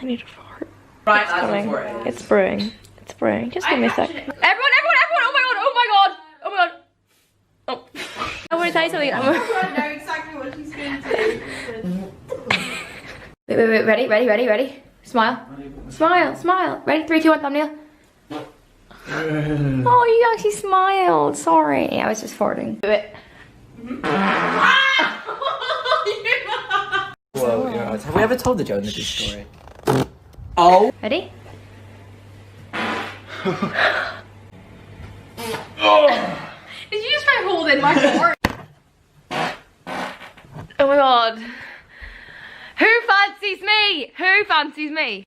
I need a fart. Right, It's coming. It's brewing. It's brewing. Just give me a sec. Everyone! Oh my god! Oh my god! Oh. I want to tell you something. I know exactly what she's going to do. Wait. Ready? Smile. Smile. Ready? 3, 2, 1, thumbnail. Oh, you actually smiled. Sorry. I was just farting. Wait. Whoa, have we ever told the Joe and the Goose story? Oh. Ready? Did you just try holding my fart? Oh my god. Who fancies me? Who fancies me?